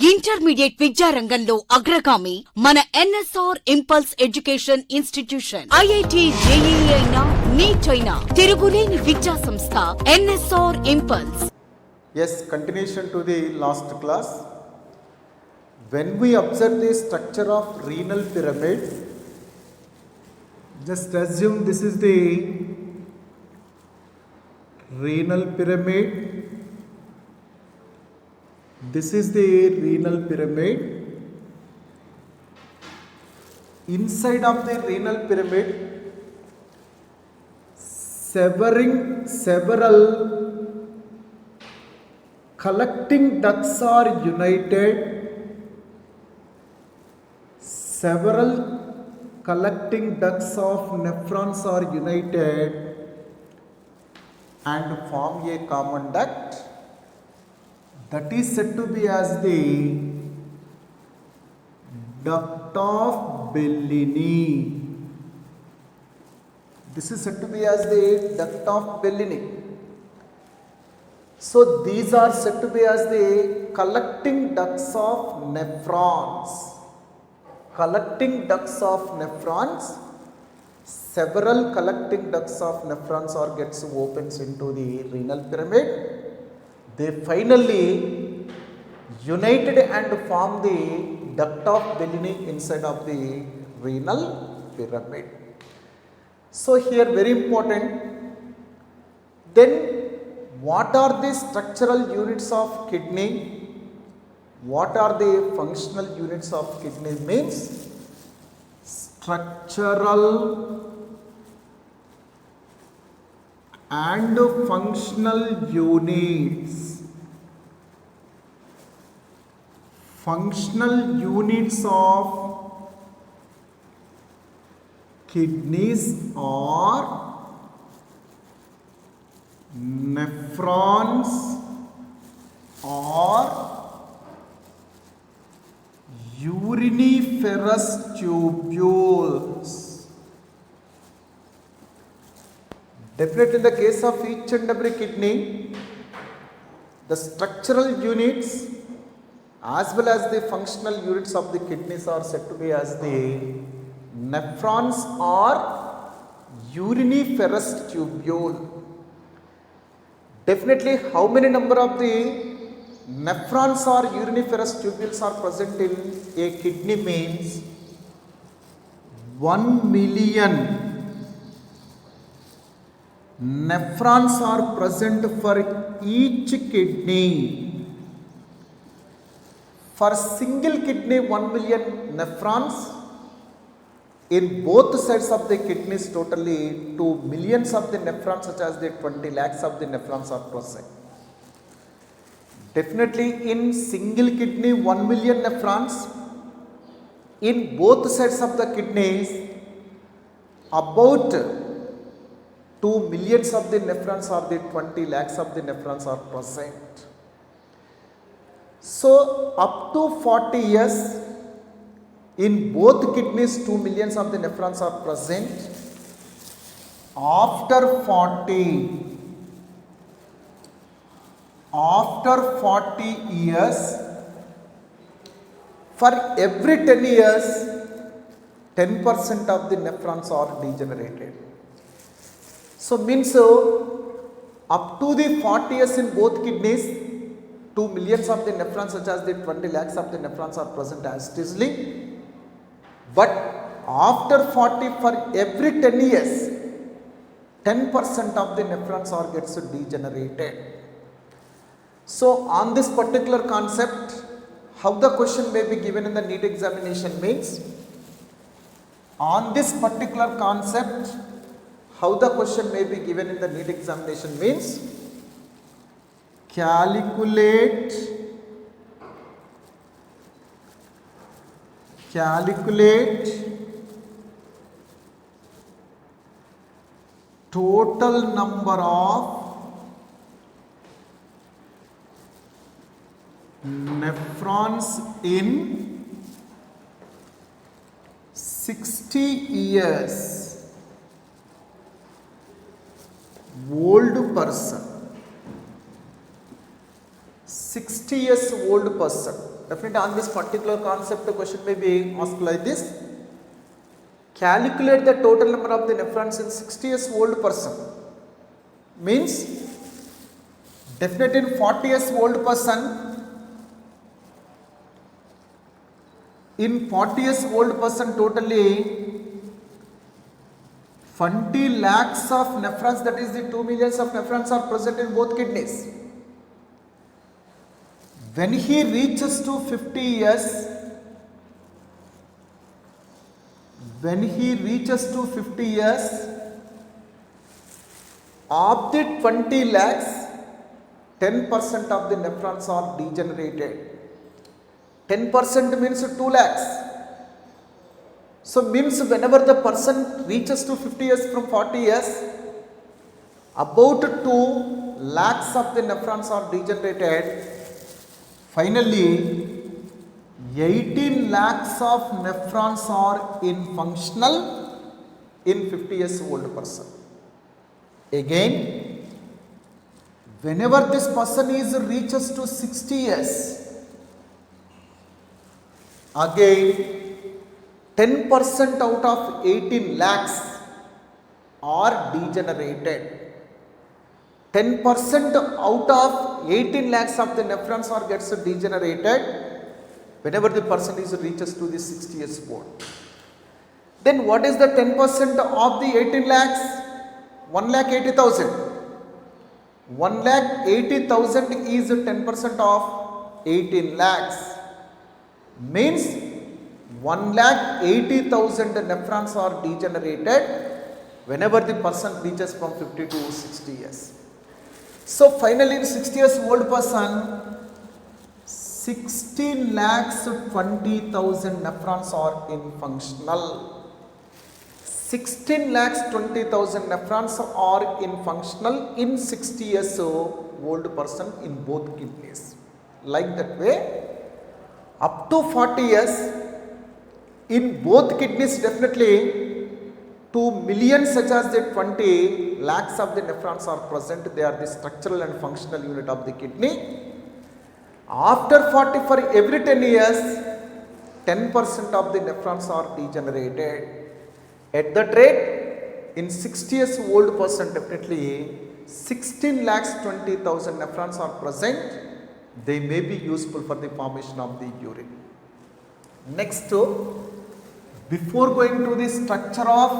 Intermediate విద్యారంగంలో అగ్రగామి మన NSR impulse education institution. IIT, JEE అయినా, నీట్ అయినా తిరుగులేని విద్యా సంస్థ NSR impulse. Yes, continuation to the last class. When we observe the structure of renal pyramid, just assume this is the renal pyramid. This is the renal pyramid. Inside of the renal pyramid, several collecting ducts are united. Several collecting ducts of nephrons are united and form a common duct. That is said to be as the duct of Bellini. This is said to be as the duct of Bellini. So these are said to be as the collecting ducts of nephrons. Collecting ducts of nephrons. Several collecting ducts of nephrons are gets opens into the renal pyramid. They finally united and form the duct of Bellini inside of the renal pyramid. So here very important. Then what are the structural units of kidney? What are the functional units of kidney? Means structural and functional units. Functional units of kidneys are nephrons or uriniferous tubules. Definitely in the case of each and every kidney, the structural units as well as the functional units of the kidneys are said to be as the nephrons or uriniferous tubule. Definitely how many number of the nephrons or uriniferous tubules are present in a kidney means 1 million nephrons are present for each kidney. For single kidney 1 million nephrons. In both sides of the kidneys totally 2 millions of the nephrons such as the 20 lakhs of the nephrons are present. Definitely in single kidney 1 million nephrons. In both sides of the kidneys about 2 millions of the nephrons or the 20 lakhs of the nephrons are present. So up to 40 years in both kidneys 2 millions of the nephrons are present. After 40 years, for every 10 years 10% of the nephrons are degenerated. So means up to the 40 years in both kidneys 2 millions of the nephrons such as the 20 lakhs of the nephrons are present as it is. But after 40 for every 10 years 10% of the nephrons are gets degenerated. So on this particular concept, how the question may be given in the NEET examination means, on this particular concept, how the question may be given in the NEET examination means, calculate total number of nephrons in 60 years old person, 60 years old person, Definitely on this particular concept, the question may be asked like this. Calculate the total number of the nephrons in 60 years old person. Means, definitely in 40 years old person, in 40 years old person totally 20 lakhs of nephrons, that is the 2 millions of nephrons are present in both kidneys. When he reaches to 50 years, when he reaches to 50 years, of the 20 lakhs, 10% of the nephrons are degenerated. 10% means 2 lakhs. So means whenever the person reaches to 50 years from 40 years, about 2 lakhs of the nephrons are degenerated. Finally, 18 lakhs of nephrons are in functional in 50 years old person. Again, whenever this person is reaches to 60 years, again 10% out of 18 lakhs are degenerated. 10% out of 18 lakhs of the nephrons are gets degenerated whenever the person is reaches to the 60 years old. Then what is the 10% of the 18 lakhs? 1,80,000. 1,80,000 is 10% of 18 lakhs. Means 1,80,000 nephrons are degenerated whenever the person reaches from 50 to 60 years. So finally in 60 years old person, 16 lakhs 20,000 nephrons are in functional. 16 lakhs 20,000 nephrons are in functional in 60 years old person in both kidneys. Like that way, up to 40 years, in both kidneys definitely 2 million such as the 20 lakhs of the nephrons are present. They are the structural and functional unit of the kidney. After 40, for every 10 years, 10% of the nephrons are degenerated. At that rate, in 60 years old person definitely 16 lakhs 20,000 nephrons are present. They may be useful for the formation of the urine. Next, before going to the structure of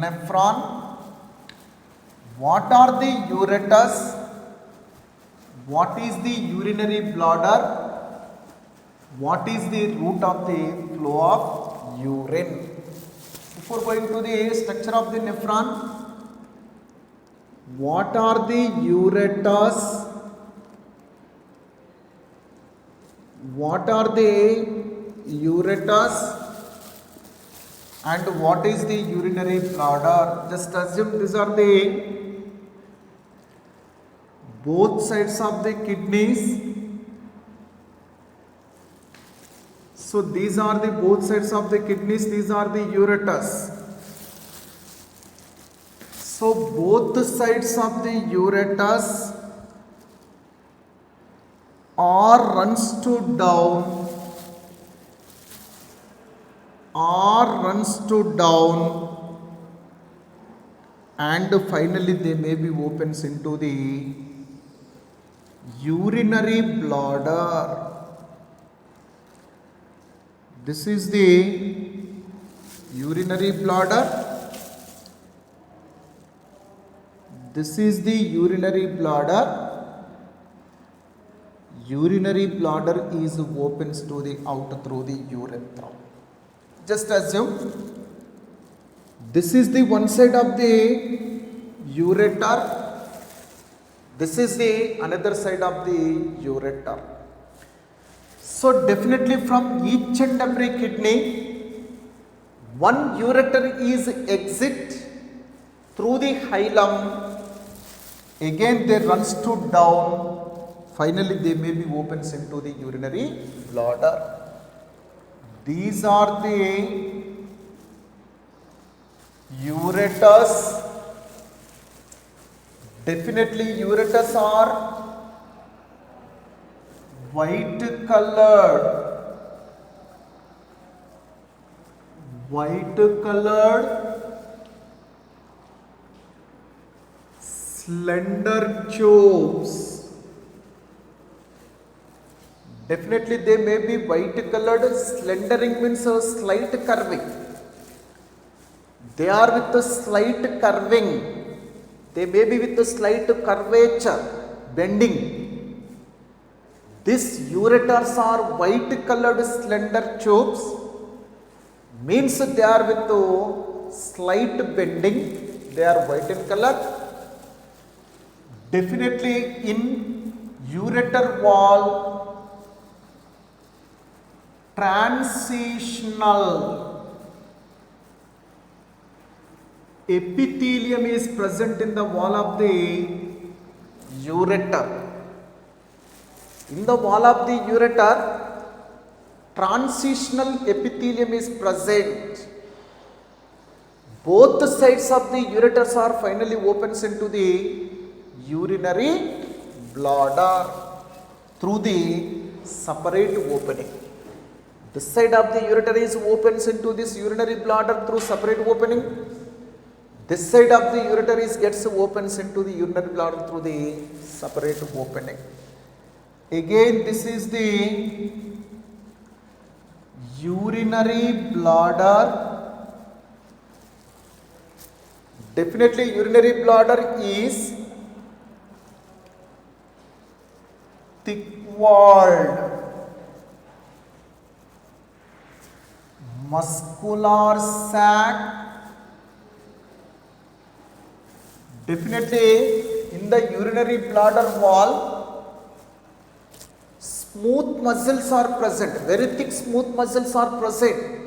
nephron, what are the ureters? What is the urinary bladder? What is the route of the flow of urine? Before going to the structure of the nephron, what are the ureters? What are the ureters? And what is the urinary bladder? Just assume these are the both sides of the kidneys. So these are the both sides of the kidneys, these are the ureters. So both sides of the ureters are runs to down, and finally they may be opens into the urinary bladder. This is the urinary bladder. This is the urinary bladder. Urinary bladder is opens to the out through the urethra. Just assume this is the one side of the ureter. This is the another side of the ureter. So definitely from each and every kidney, one ureter is exit through the hilum. Again they runs to down. Finally they may be opens into the urinary bladder. These are the ureters. Definitely ureters are white colored slender tubes. Definitely they may be white colored. Slendering means a slight curving. They are with a slight curving. They may be with a slight curvature, bending. These ureters are white colored slender tubes. Means they are with a slight bending. They are white in color. Definitely in ureter wall, transitional epithelium is present in the wall of the ureter. In the wall of the ureter, transitional epithelium is present. Both the sides of the ureters are finally opens into the urinary bladder through the separate opening. This side of the ureter is opens into this urinary bladder through separate opening. This side of the ureter is gets opens into the urinary bladder through the separate opening. Again, this is the urinary bladder. Definitely urinary bladder is thick walled, muscular sac. Definitely in the urinary bladder wall, smooth muscles are present. Very thick smooth muscles are present.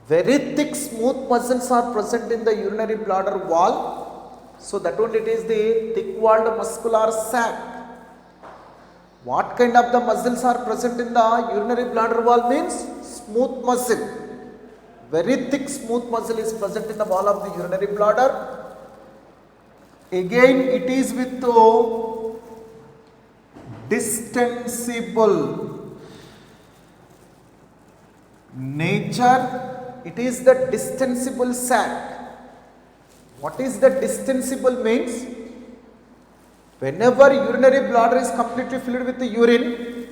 Very thick smooth muscles are present in the urinary bladder wall. So that only it is the thick walled muscular sac. What kind of the muscles are present in the urinary bladder wall means smooth muscle. Very thick smooth muscle is present in the wall of the urinary bladder. Again, it is with distensible nature. It is the distensible sac. What is the distensible means? Whenever urinary bladder is completely filled with the urine,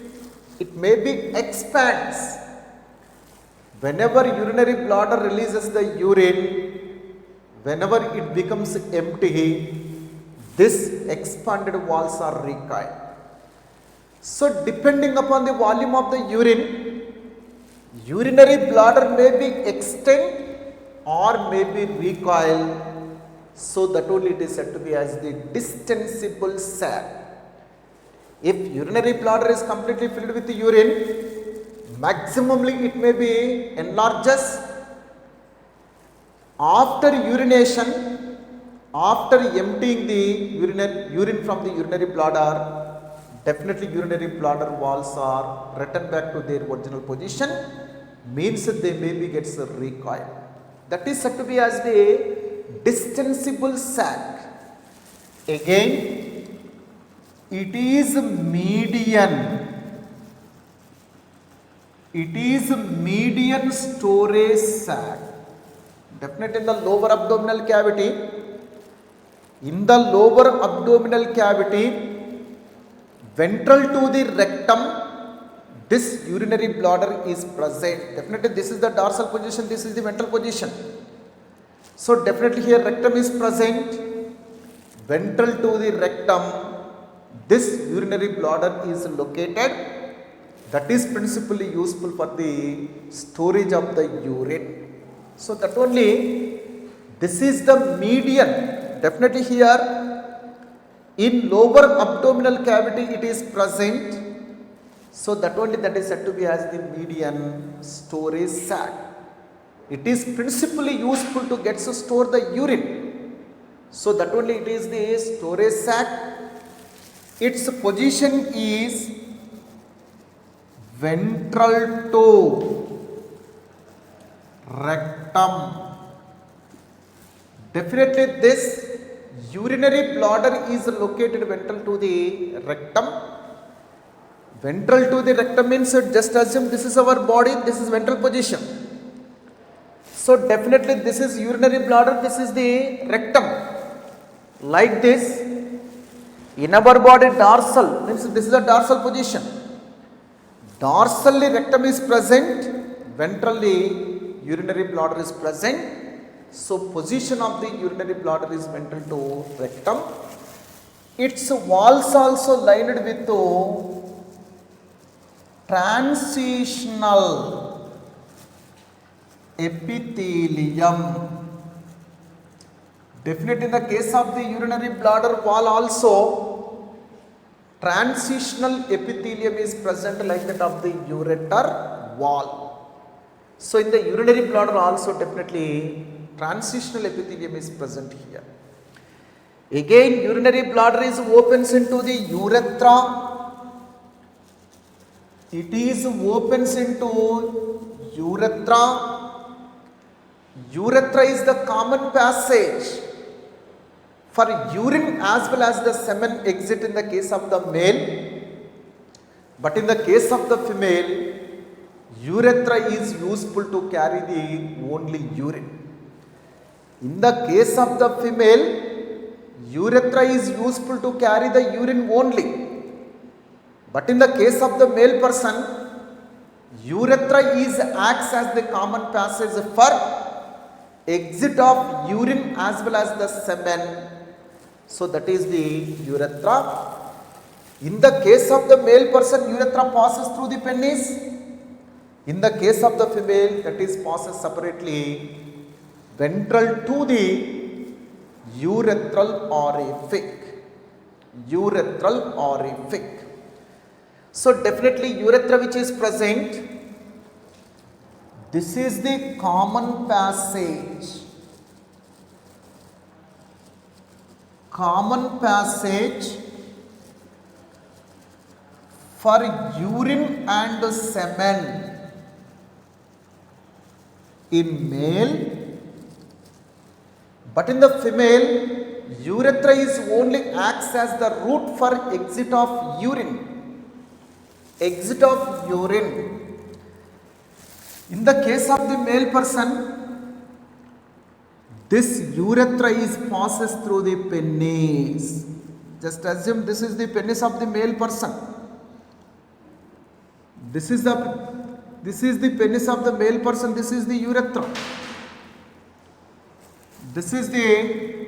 it may be expands. Whenever urinary bladder releases the urine, whenever it becomes empty, this expanded walls are recoiled. So depending upon the volume of the urine, urinary bladder may be extend or may be recoil. So that only it is said to be as the distensible sac. If urinary bladder is completely filled with the urine, maximally it may be enlarges. After urination, after emptying the urine from the urinary bladder, definitely urinary bladder walls are returned back to their original position, means that they may be gets recoiled. That is said to be as the distensible sac. Again, it is median. It is median storage sac. Definitely in the lower abdominal cavity. In the lower abdominal cavity, ventral to the rectum, this urinary bladder is present. Definitely this is the dorsal position, this is the ventral position. So definitely here rectum is present. Ventral to the rectum, this urinary bladder is located. That is principally useful for the storage of the urine. So that only, this is the median. Definitely here in lower abdominal cavity it is present. So that only that is said to be as the median storage sac. It is principally useful to get to store the urine. So that only it is the storage sac. Its position is ventral to rectum. Definitely this urinary bladder is located ventral to the rectum. Ventral to the rectum means just assume this is our body, this is ventral position. So definitely this is urinary bladder, this is the rectum. Like this, in our body dorsal means this is a dorsal position. Dorsally rectum is present, ventrally urinary bladder is present. So position of the urinary bladder is ventral to rectum. Its walls also lined with transitional epithelium. Definitely in the case of the urinary bladder wall also transitional epithelium is present like that of the ureter wall. So in the urinary bladder also definitely transitional epithelium is present here. Again urinary bladder is opens into the urethra. It is opens into urethra. Urethra is the common passage for urine as well as the semen exit in the case of the male. But in the case of the female, urethra is useful to carry the only urine. In the case of the female, urethra is useful to carry the urine only. But in the case of the male person, urethra is acts as the common passage for exit of urine as well as the semen. So that is the urethra. In the case of the male person, urethra passes through the penis. In the case of the female, that is passes separately ventral to the urethral orifice. Urethral orifice. So definitely urethra which is present, this is the common passage. Common passage for urine and semen in male. But in the female, urethra is only acts as the route for exit of urine. Exit of urine. In the case of the male person, this urethra is passes through the penis. Just assume this is the penis of the male person. This is the penis of the male person. This is the urethra. This is the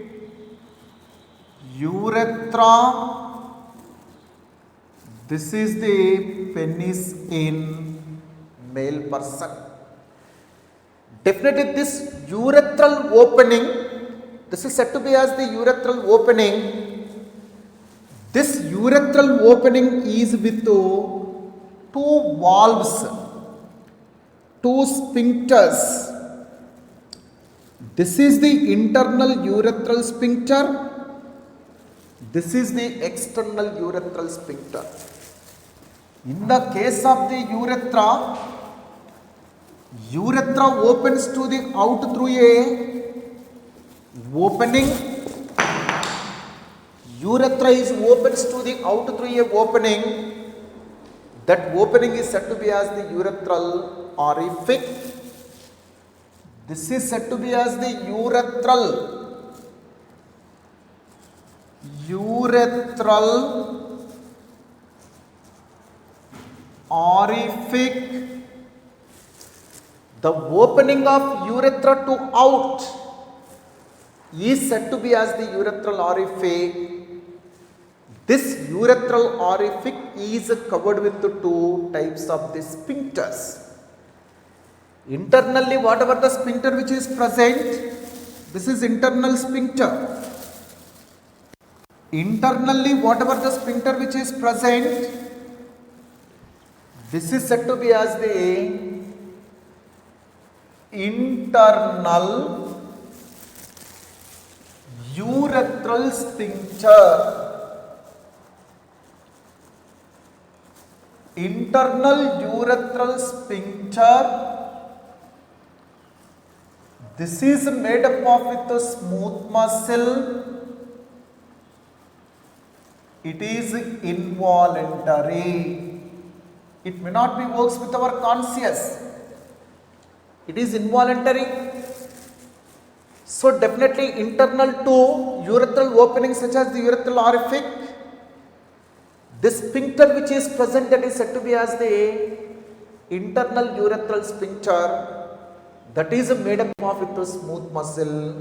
urethra. This is the penis in male person. Definitely this urethral opening, this is said to be as the urethral opening. This urethral opening is with two valves, two sphincters. This is the internal urethral sphincter. This is the external urethral sphincter. In the case of the urethra, urethra opens to the out through a opening. Urethra is opens to the out through a opening. That opening is said to be as the urethral orifice. This is said to be as the urethral orifice. The opening of urethra to out is said to be as the urethral orifice. This urethral orifice is covered with two types of the sphincters. Internally, whatever the sphincter which is present, this is internal sphincter. Internally, whatever the sphincter which is present, this is said to be as the internal urethral sphincter. Internal urethral sphincter. This is made up of with a smooth muscle. It is involuntary. It may not be works with our conscious. It is involuntary. So definitely internal to urethral opening such as the urethral orifice, this sphincter which is present, that is said to be as the internal urethral sphincter, that is made up of with a smooth muscle,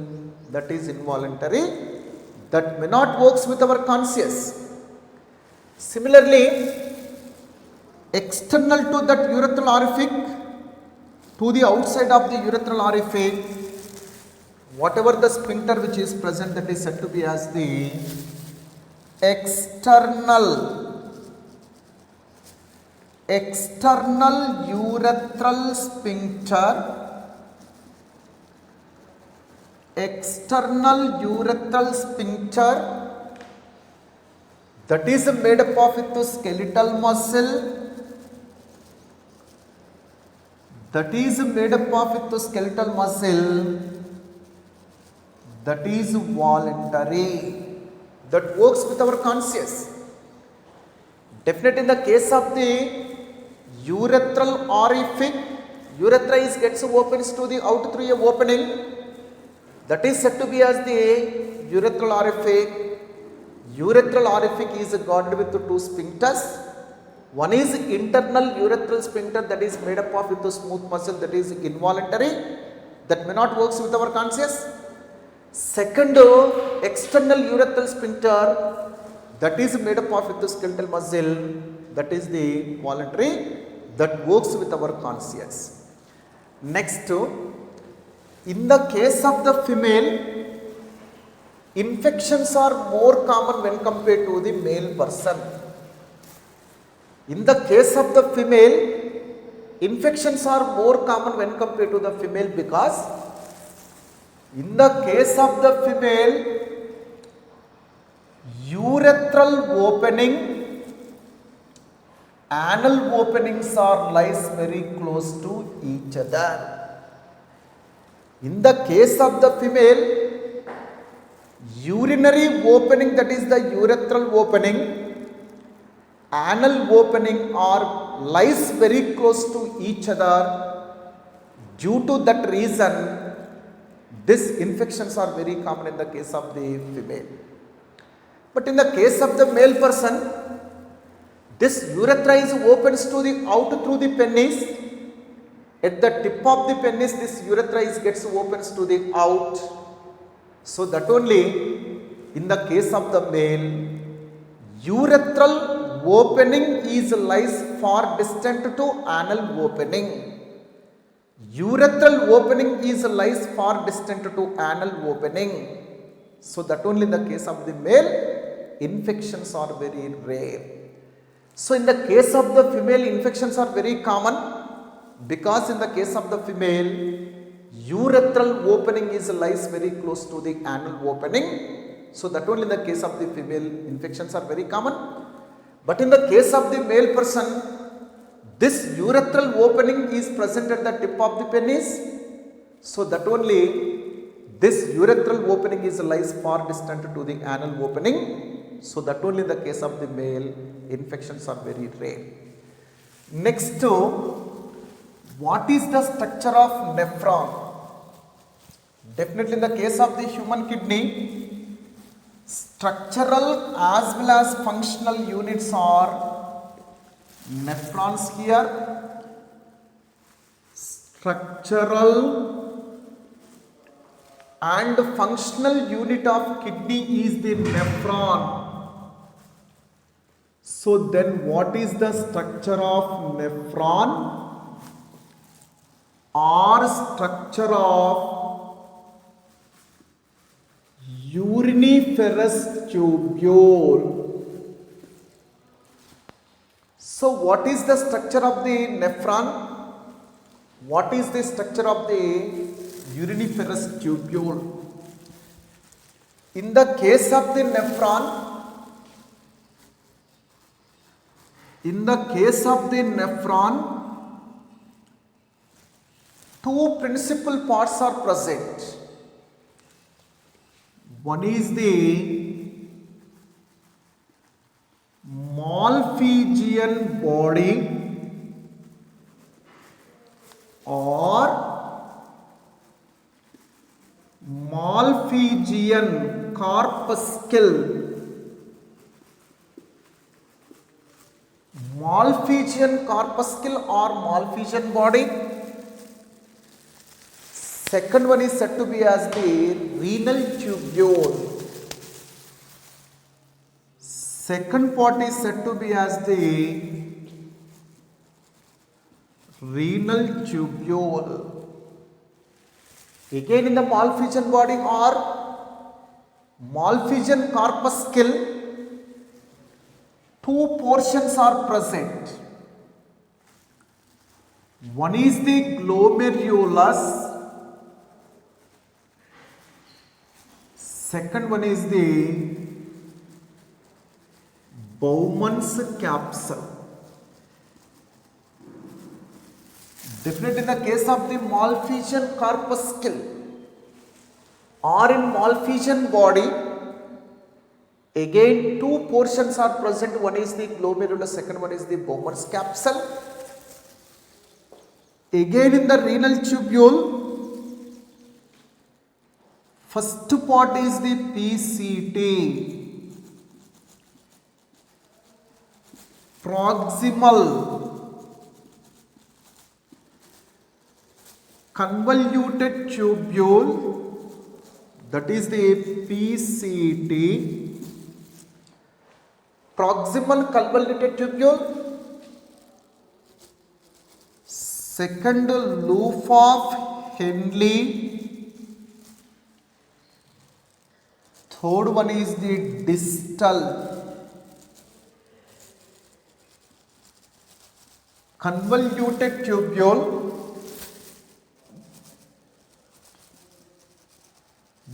that is involuntary, that may not works with our conscious. Similarly, external to that urethral orifice, to the outside of the urethral orifice, whatever the sphincter which is present, that is said to be as the external urethral sphincter, that is made up of with skeletal muscle, that is voluntary, that works with our conscious. Definitely in the case of the urethral orifice, urethra gets opens to the out through a opening, that is said to be as the urethral orifice. Urethral orifice is guarded with two sphincters. One is internal urethral sphincter, that is made up of with a smooth muscle, that is involuntary, that may not works with our conscious. Second, external urethral sphincter, that is made up of with the skeletal muscle, that is the voluntary, that works with our conscious. Next, in the case of the female, infections are more common when compared to the male person. In the case of the female, infections are more common when compared to the female, because in the case of the female, urethral opening, anal openings are lies very close to each other. In the case of the female, urinary opening, that is the urethral opening, anal opening are lies very close to each other. Due to that reason, these infections are very common in the case of the female. But in the case of the male person, this urethra is opens to the out through the penis. At the tip of the penis, this urethra gets opens to the out. So that only in the case of the male, urethral opening is lies far distant to anal opening. Urethral opening is lies far distant to anal opening. So that only in the case of the male, infections are very rare. So in the case of the female, infections are very common, because in the case of the female, urethral opening is lies very close to the anal opening. So that only in the case of the female, infections are very common. But in the case of the male person, this urethral opening is present at the tip of the penis. So that only this urethral opening is lies far distant to the anal opening. So that only in the case of the male, infections are very rare. Next, what is the structure of nephron? Definitely in the case of the human kidney, structural as well as functional units are nephrons here. Structural and functional unit of kidney is the nephron. So then what is the structure of nephron or structure of uriniferous tubule? So what is the structure of the nephron? What is the structure of the uriniferous tubule? In the case of the nephron, two principal parts are present. One is the Malpighian body or Malpighian corpuscle. Malpighian corpuscle or Malpighian body. Second one is said to be as the renal tubule. Second part is said to be as the renal tubule. Again in the Malpighian body or Malpighian corpuscle, two portions are present. One is the glomerulus, second one is the Bowman's capsule. Definitely in the case of the Malpighian corpuscle or in Malpighian body, again two portions are present. One is the glomerulus, second one is the Bowman's capsule. Again in the renal tubule, first part is the PCT, proximal convoluted tubule, that is the PCT, proximal convoluted tubule. Second, loop of Henle. Third one is the distal convoluted tubule.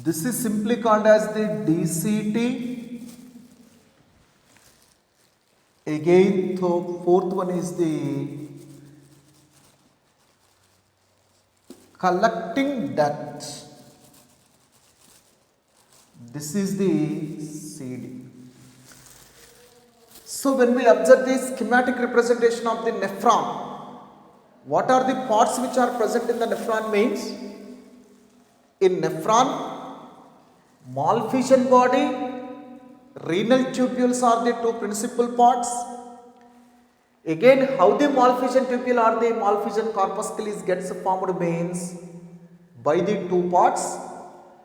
This is simply called as the DCT. Again, fourth one is the collecting duct. This is the CD. So when we observe the schematic representation of the nephron, what are the parts which are present in the nephron means? In nephron, Malpighian body, renal tubules are the two principal parts. Again, how the Malpighian tubule or the Malpighian corpuscle gets formed means by the two parts.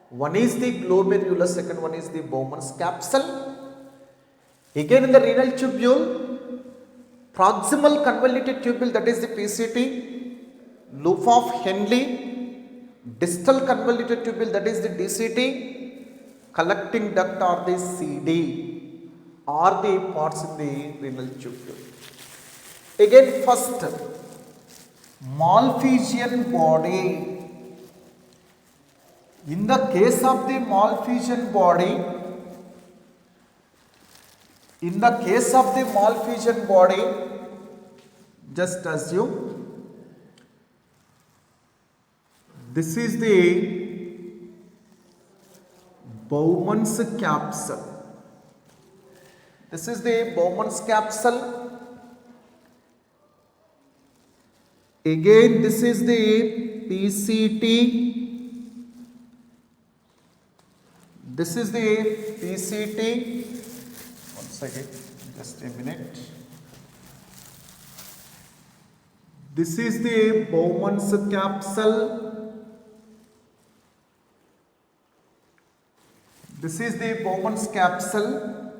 One is the glomerulus, second one is the Bowman's capsule. Again in the renal tubule, proximal convoluted tubule, that is the PCT, loop of Henle, distal convoluted tubule, that is the DCT, collecting duct or the CD are the parts in the renal tubule. Again, first, Malpighian body. In the case of the Malpighian body, just assume this is the Bowman's capsule. This is the Bowman's capsule. Again, this is the PCT. This is the PCT. One second, just a minute. This is the Bowman's capsule. This is the Bowman's capsule.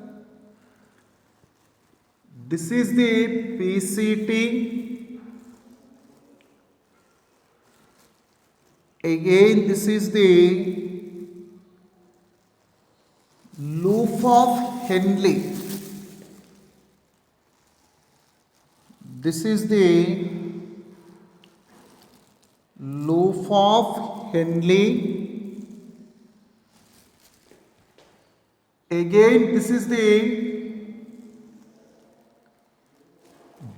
This is the PCT. Again, this is the loop of Henle. This is the loop of Henle. Again, this is the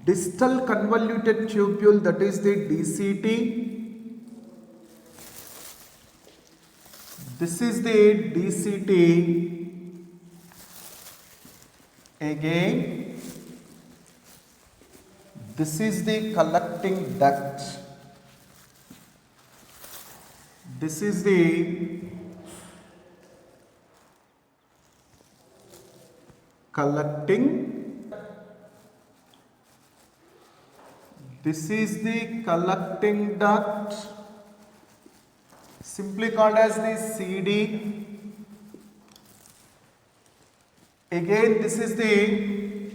distal convoluted tubule, that is the DCT. This is the DCT. Again, this is the collecting duct. this is the collecting, this is the collecting duct, simply called as the CD. Again, this is the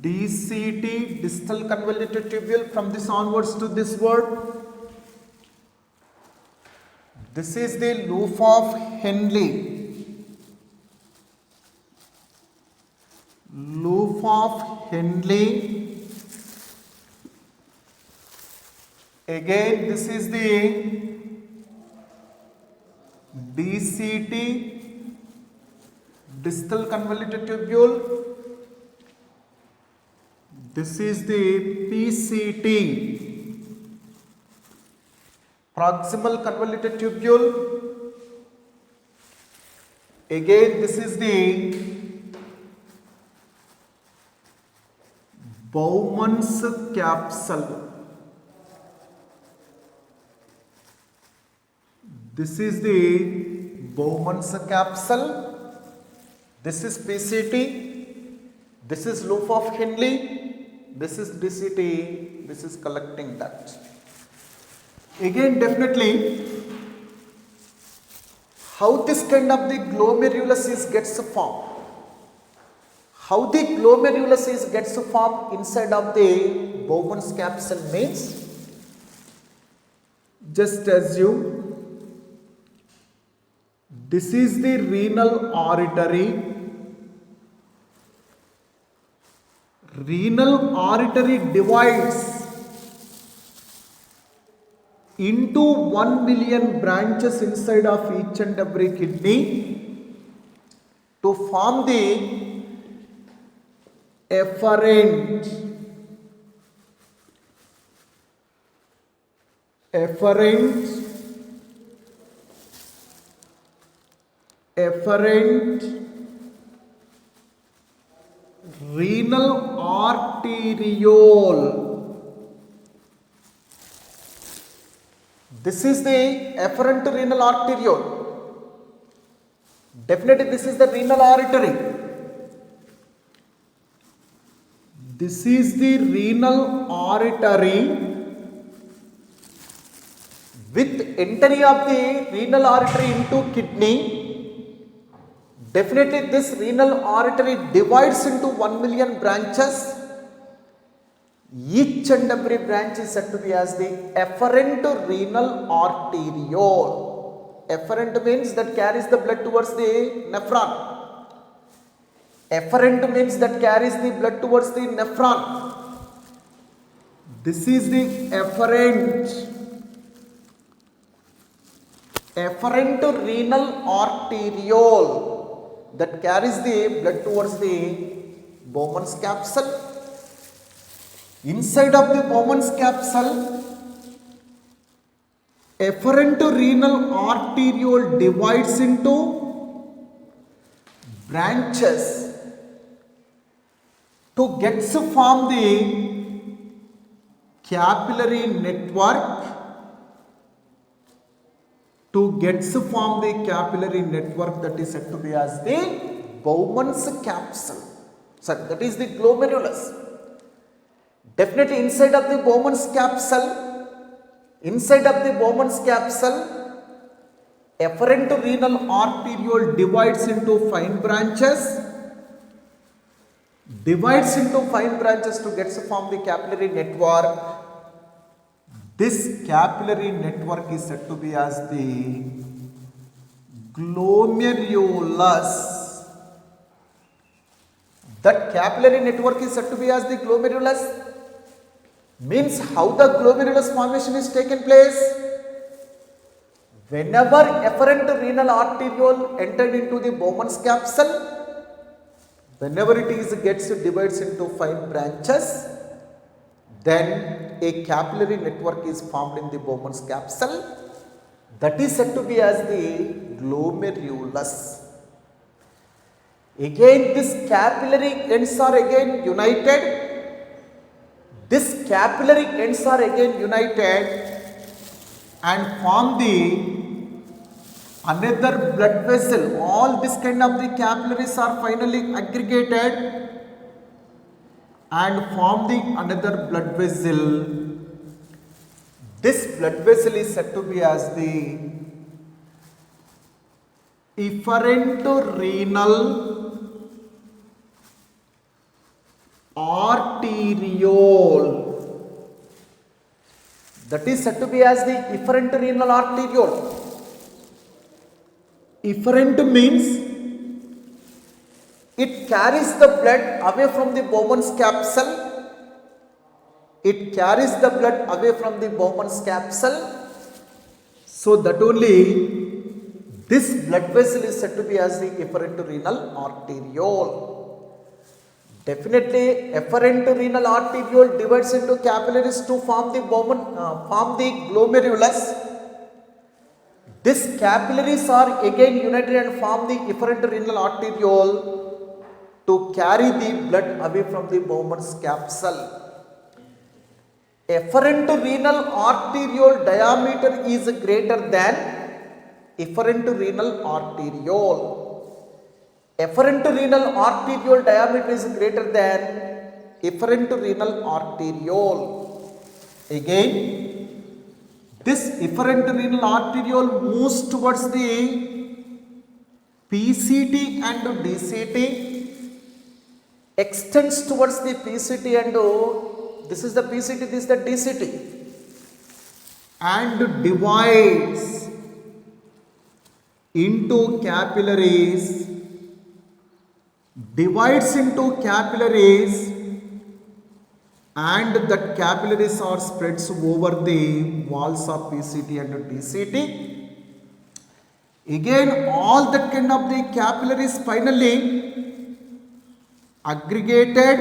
DCT, distal convoluted tubule. From this onwards to this word, this is the loop of Henle, loop of Henle. Again, this is the DCT, distal convoluted tubule. This is the PCT, proximal convoluted tubule. Again, this is the Bowman's capsule. This is the Bowman's capsule. This is PCT. This is loop of Henle. This is DCT. This is collecting duct. Again, definitely, how this kind of the glomerulus gets formed. How the glomerulus gets formed inside of the Bowman's capsule means, just assume this is the renal artery. Renal artery divides into 1 million branches inside of each and every kidney to form the efferent, renal arteriole. This is the efferent renal arteriole. Definitely, this is the renal artery. This is the renal artery. With entry of the renal artery into kidney, definitely this renal artery divides into 1 million branches. Each and every branch is said to be as the efferent renal arteriole. Efferent means that carries the blood towards the nephron. Efferent means that carries the blood towards the nephron. This is the efferent renal arteriole that carries the blood towards the Bowman's capsule. Inside of the Bowman's capsule, efferent renal arteriole divides into branches to get to form the capillary network. That is said to be as the Bowman's capsule. So that is the glomerulus. Definitely inside of the Bowman's capsule, efferent renal arteriole divides into fine branches. To get to form the capillary network. This capillary network is said to be as the glomerulus. That capillary network is said to be as the glomerulus. Means how the glomerulus formation is taken place. Whenever efferent renal arteriole entered into the Bowman's capsule, whenever it gets divides into fine branches, then a capillary network is formed in the Bowman's capsule. That is said to be as the glomerulus. Again, this capillary ends are again united. and form the another blood vessel. All this kind of the capillaries are finally aggregated and form the another blood vessel. This blood vessel is said to be as the efferent renal arteriole. That is said to be as the efferent renal arteriole. Efferent means it carries the blood away from the Bowman's capsule. It carries the blood away from the Bowman's capsule. So that only this blood vessel is said to be as the efferent renal arteriole. Definitely, efferent renal arteriole divides into capillaries to form the glomerulus. These capillaries are again united and form the efferent renal arteriole to carry the blood away from the Bowman's capsule. Efferent renal arteriole diameter is greater than efferent renal arteriole. Efferent renal arteriole diameter is greater than efferent renal arteriole. Again, this efferent renal arteriole moves towards the PCT and DCT, extends towards the PCT and this is the PCT, this is the DCT, and divides into capillaries, and that capillaries are spreads over the walls of PCT and DCT. Again, all that kind of the capillaries finally aggregated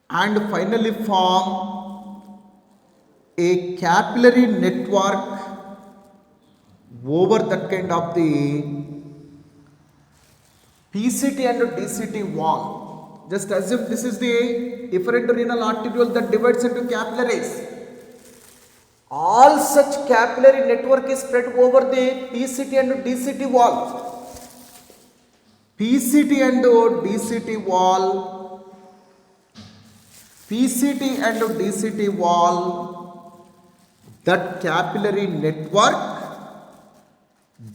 and finally form a capillary network over that kind of the PCT and DCT wall. Just assume this is the efferent renal arteriole that divides into capillaries. All such capillary network is spread over the PCT and DCT wall. PCT and DCT wall. PCT and DCT wall. That capillary network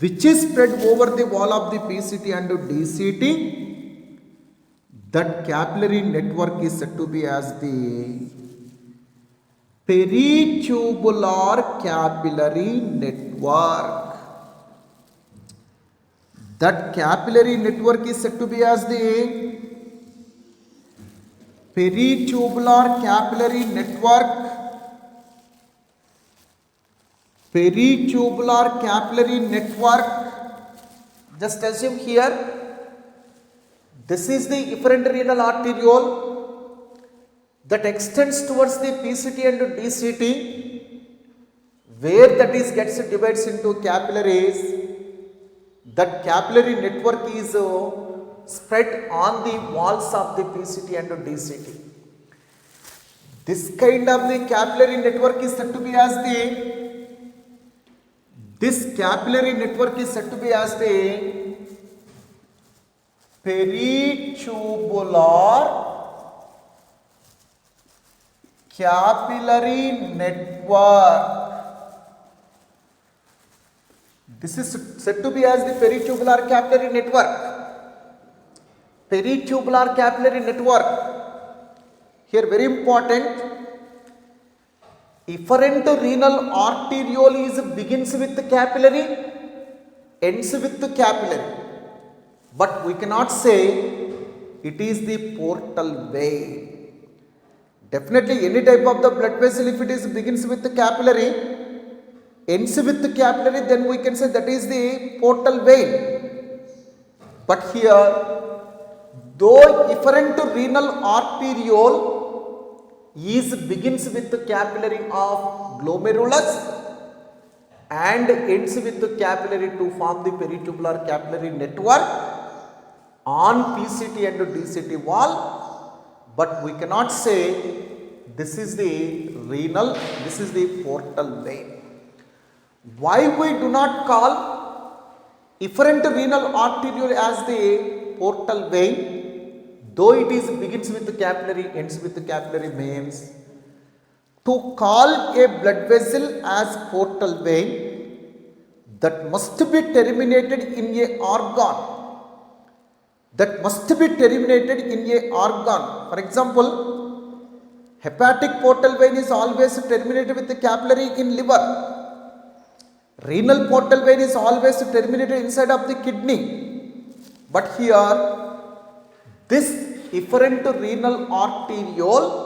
which is spread over the wall of the PCT and DCT, that capillary network is said to be as the peritubular capillary network. That capillary network is said to be as the peritubular capillary network. Peritubular capillary network. Just assume here, this is the efferent renal arteriole that extends towards the PCT and DCT, where that is gets divides into capillaries. That capillary network is spread on the walls of the PCT and DCT. This kind of the capillary network is said to be as the peritubular capillary network. This is said to be as the peritubular capillary network. Peritubular capillary network. Here very important. Efferent renal arteriole begins with the capillary, ends with the capillary. But we cannot say it is the portal vein. Definitely any type of the blood vessel, if it is begins with the capillary, ends with the capillary, then we can say that is the portal vein. But here, though efferent renal arteriole begins with the capillary of glomerulus and ends with the capillary to form the peritubular capillary network on PCT and DCT wall, but we cannot say this is the renal, this is the portal vein. Why we do not call efferent renal arteriole as the portal vein, though it is begins with the capillary, ends with the capillary means to call a blood vessel as portal vein that must be terminated in a organ. That must be terminated in a organ. For example, hepatic portal vein is always terminated with the capillary in liver. Renal portal vein is always terminated inside of the kidney. But here, this efferent renal arteriole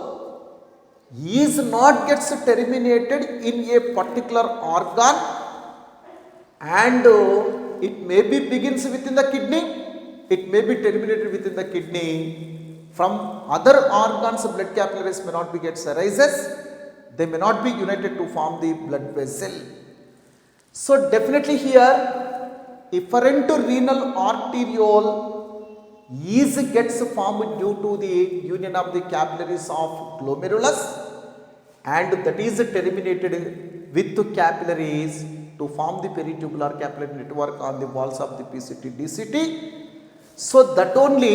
is not gets terminated in a particular organ, and it may be begins within the kidney, it may be terminated within the kidney. From other organs, blood capillaries may not be gets arises, they may not be united to form the blood vessel. So definitely here, efferent renal arteriole is gets formed due to the union of the capillaries of glomerulus, and that is terminated with the capillaries to form the peritubular capillary network on the walls of the PCT DCT. So that only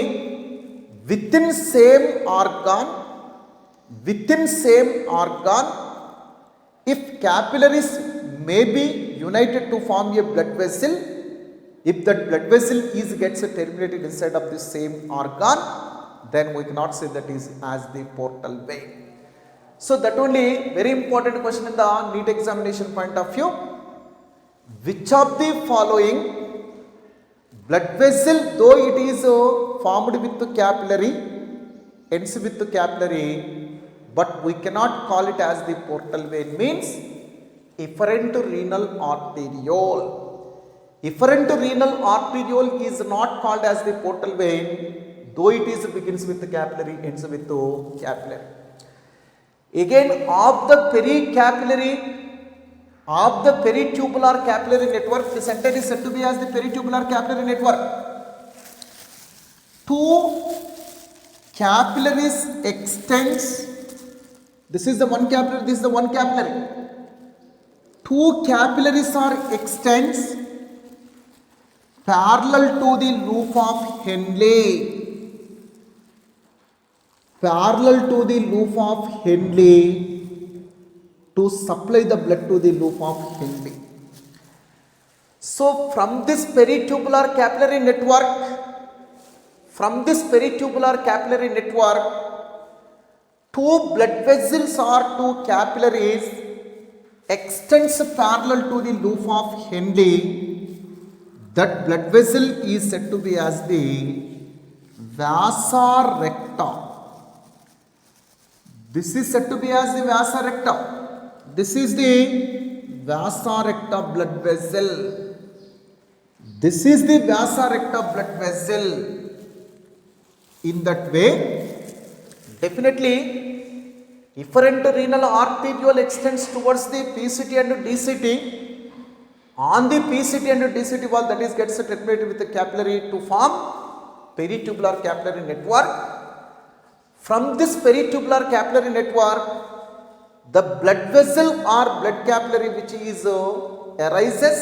within same organ, if capillaries may be united to form a blood vessel, if that blood vessel is gets terminated inside of the same organ, then we cannot say that is as the portal vein. So that only very important question in the NEET examination point of view. Which of the following blood vessel, though it is formed with the capillary, ends with the capillary, but we cannot call it as the portal vein, means efferent renal arteriole. Efferent renal arteriole is not called as the portal vein, though it is begins with the capillary, ends with the capillary. Again, of the peritubular capillary network, the center is said to be as the peritubular capillary network. Two capillaries extends. This is the one capillary, this is the one capillary. Two capillaries are extends parallel to the loop of Henle. Parallel to the loop of Henle to supply the blood to the loop of Henle. So from this peritubular capillary network, two blood vessels or two capillaries extends parallel to the loop of Henle. That blood vessel is said to be as the vasa recta. This is said to be as the vasa recta. This is the vasa recta blood vessel. This is the vasa recta blood vessel. In that way, definitely efferent renal arteriole extends towards the PCT and DCT. On the PCT and DCT wall, that is gets terminated with the capillary to form peritubular capillary network. From this peritubular capillary network, the blood vessel or blood capillary which is arises,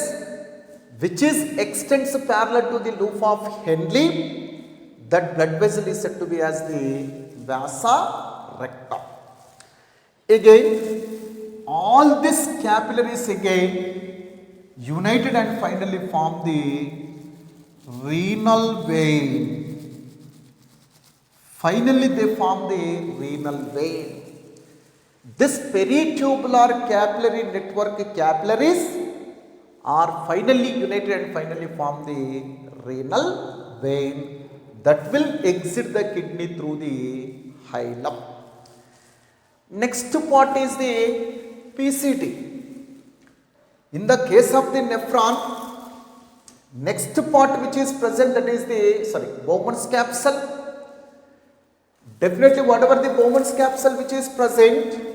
which is extends parallel to the loop of Henle, that blood vessel is said to be as the vasa recta. Again, all these capillaries again united and finally form the renal vein. Finally they form the renal vein. This peritubular capillary network capillaries are finally united and finally form the renal vein that will exit the kidney through the hilum. Next part is the PCT. In the case of the nephron, next part which is present, that is the Bowman's capsule. Definitely whatever the Bowman's capsule which is present,